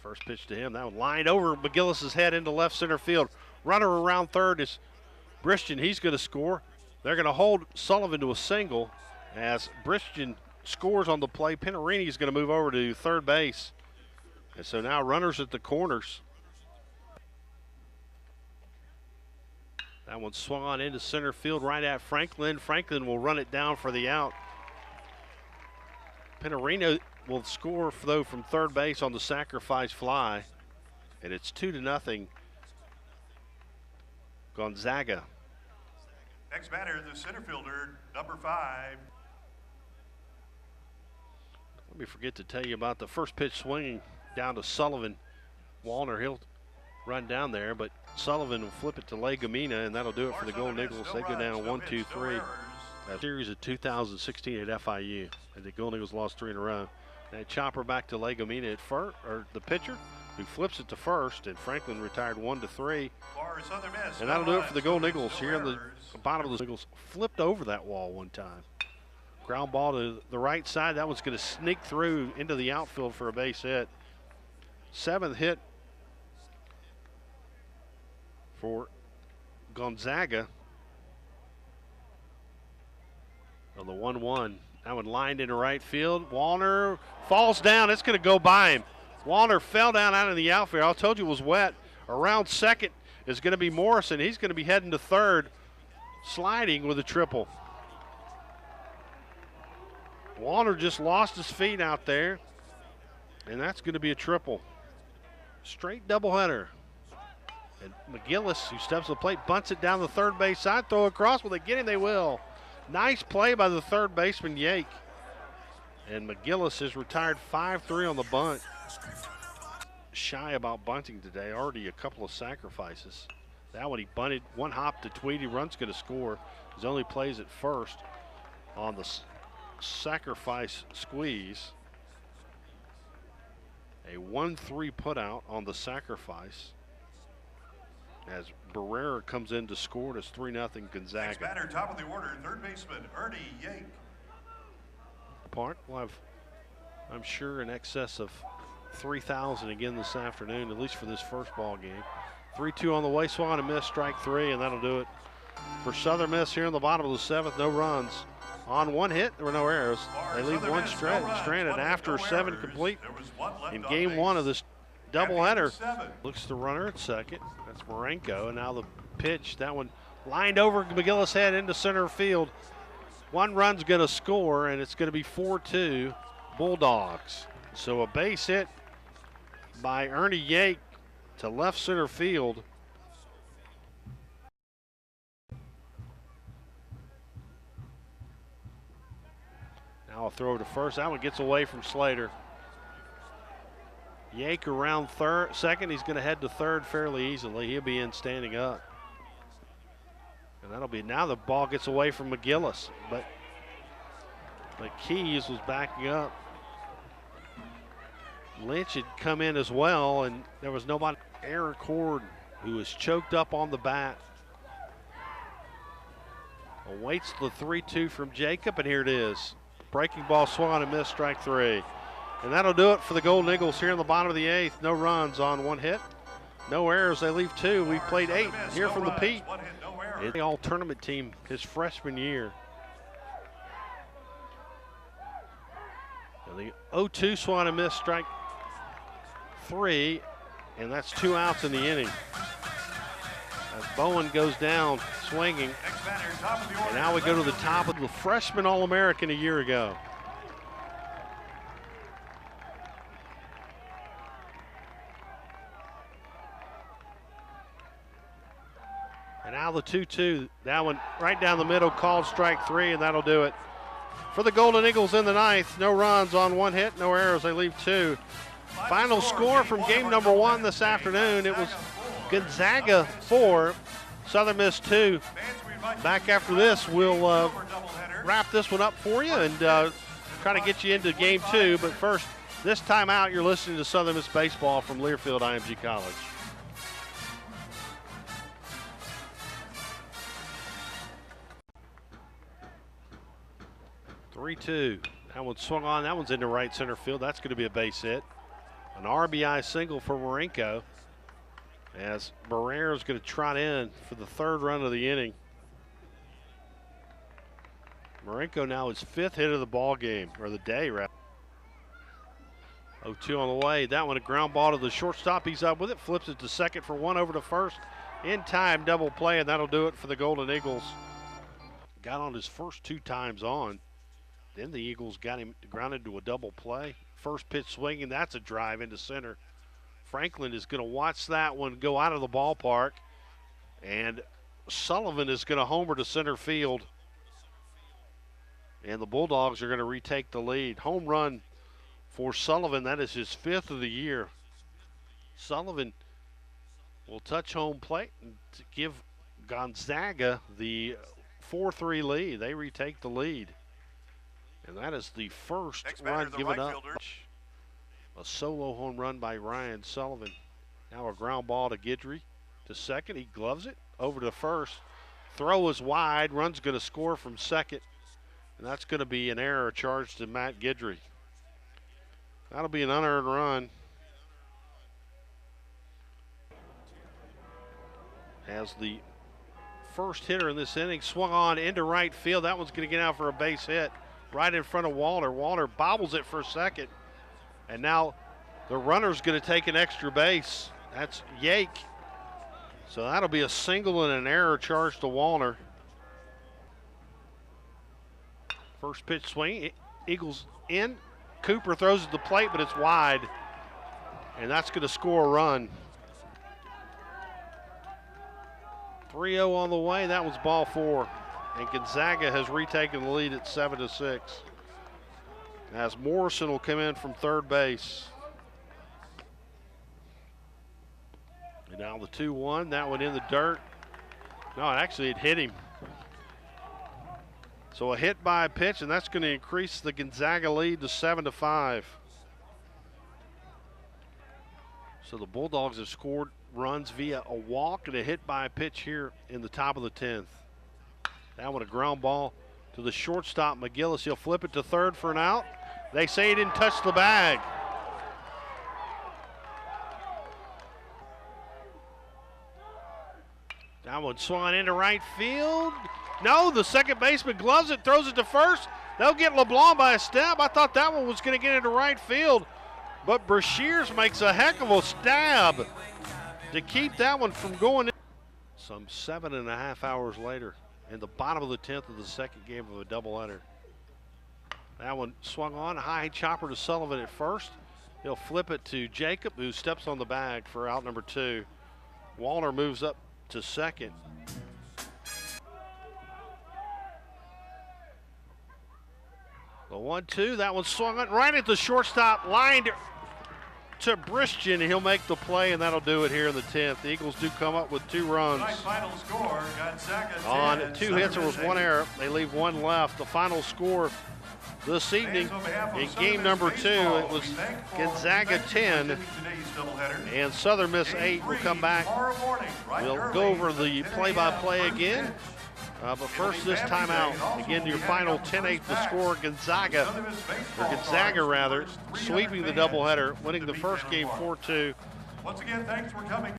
First pitch to him. That one lined over McGillis's head into left center field. Runner around third is Bristian. He's going to score. They're going to hold Sullivan to a single as Bristian scores on the play. Pinarini is going to move over to third base. And so now runners at the corners. That one swung on into center field right at Franklin. Franklin will run it down for the out. Pinarini will score, though, from third base on the sacrifice fly. And it's 2-0. Gonzaga. Next batter, the center fielder, number 5. Let me forget to tell you about the first pitch swinging down to Sullivan. Wallner, he'll run down there, but Sullivan will flip it to Legumina, and that'll do it for the Golden Eagles. They go down 1-2-3. That series of 2016 at FIU, and the Golden Eagles lost 3 in a row. That chopper back to Legumina at first, or the pitcher, who flips it to first, and Franklin retired 1-3. And that'll do it for the Golden Eagles. Here on the bottom of the Eagles, flipped over that wall one time. Ground ball to the right side. That one's going to sneak through into the outfield for a base hit. 7th hit for Gonzaga. On the 1-1. That one lined into right field. Wallner falls down. It's going to go by him. Wallner fell down out of the outfield. I told you it was wet. Around second is going to be Morrison. He's going to be heading to third, sliding with a triple. Wallner just lost his feet out there, and that's going to be a triple. Straight doubleheader. And McGillis, who steps to the plate, bunts it down the third base side, throw across. Will they get him? They will. Nice play by the third baseman, Yake. And McGillis is retired 5-3 on the bunt. Shy about bunting today, already a couple of sacrifices. That one he bunted, one hop to Tweedy, run's going to score. His only plays at first on the sacrifice squeeze. A 1-3 putout on the sacrifice as Barrera comes in to score. It's 3-0 Gonzaga. Next batter, top of the order, third baseman Ernie Yake. Park will have, I'm sure, in excess of 3,000 again this afternoon, at least for this first ball game. 3-2 on the way, swung and miss, strike 3, and that'll do it for Southern Miss here in the bottom of the 7th. No runs. On one hit, there were no errors. They leave one stranded after 7 complete in game 1 of this doubleheader. Looks the runner at second. That's Marenko. And now the pitch. That one lined over McGillis' head into center field. One run's going to score, and it's going to be 4-2 Bulldogs. So a base hit by Ernie Yake to left center field. Now a throw to first. That one gets away from Slater. Yake around second. He's going to head to third fairly easily. He'll be in standing up. And that'll be, now the ball gets away from McGillis. But Keys was backing up. Lynch had come in as well, and there was nobody. Aaron Cord, who was choked up on the bat, awaits the 3-2 from Jacob, and here it is. Breaking ball swung and missed, strike 3. And that'll do it for the Golden Eagles here in the bottom of the 8th. No runs on one hit. No errors, they leave 2. We've played 8 here from the Pete. It's the all-tournament team his freshman year. And the 0-2 swung and missed, strike 3. And that's 2 outs in the inning. As Bowen goes down swinging. And now we go to the top of the freshman All-American a year ago. And now the 2-2, that one right down the middle, called strike 3, and that'll do it for the Golden Eagles in the 9th. No runs on one hit, no errors, they leave 2. Final score from game number 1 this afternoon, it was Gonzaga 4, Southern Miss 2. Back after this, we'll wrap this one up for you and try to get you into game 2. But first, this time out, you're listening to Southern Miss Baseball from Learfield IMG College. That one swung on. That one's into right center field. That's going to be a base hit. An RBI single for Marenko, as Barrera's going to trot in for the third run of the inning. Marenko now his 5th hit of the ball game, or the day, rather. 0-2 on the way. That one a ground ball to the shortstop. He's up with it, flips it to second for one, over to first. In time, double play, and that'll do it for the Golden Eagles. Got on his first 2 times on. Then the Eagles got him grounded to a double play. First pitch swinging, that's a drive into center. Franklin is going to watch that one go out of the ballpark, and Sullivan is going to homer to center field. And the Bulldogs are going to retake the lead. Home run for Sullivan. That is his 5th of the year. Sullivan will touch home plate and give Gonzaga the 4-3 lead. They retake the lead. And that is the first run given up. A solo home run by Ryan Sullivan. Now a ground ball to Guidry to second. He gloves it over to first. Throw is wide. Run's going to score from second. And that's going to be an error charged to Matt Guidry. That'll be an unearned run. As the first hitter in this inning swung on into right field. That one's going to get out for a base hit right in front of Walter. Walter bobbles it for a second. And now the runner's going to take an extra base. That's Yake. So that'll be a single and an error charged to Walter. First pitch swing, Eagles in. Cooper throws at the plate, but it's wide. And that's going to score a run. 3-0 on the way. That was ball 4. And Gonzaga has retaken the lead at 7-6. As Morrison will come in from third base. And now the 2-1. That one in the dirt. No, actually it hit him. So a hit by a pitch, and that's going to increase the Gonzaga lead to 7-5. So the Bulldogs have scored runs via a walk and a hit by a pitch here in the top of the 10th. That one a ground ball to the shortstop, McGillis. He'll flip it to third for an out. They say he didn't touch the bag. That one swung into right field. No, the second baseman gloves it, throws it to first. They'll get LeBlanc by a step. I thought that one was going to get into right field, but Brashears makes a heck of a stab to keep that one from going in. Some 7.5 hours later, in the bottom of the 10th of the second game of a doubleheader. That one swung on, high chopper to Sullivan at first. He'll flip it to Jacob, who steps on the bag for out number 2. Walter moves up to second. The 1-2, that one swung on right at the shortstop, lined to Bristian. He'll make the play, and that'll do it here in the 10th. The Eagles do come up with 2 runs. Final score, Gonzaga 10, on 2 hits, there was 1 error. They leave 1 left. The final score this evening in game number 2, it was Gonzaga 10 and Southern Miss 8. We'll come back. We'll go over the play-by-play again. But first, this time out. Again, your final 10-8 the score. Gonzaga rather, sweeping the doubleheader, winning the first game 4-2. Once again, thanks for coming.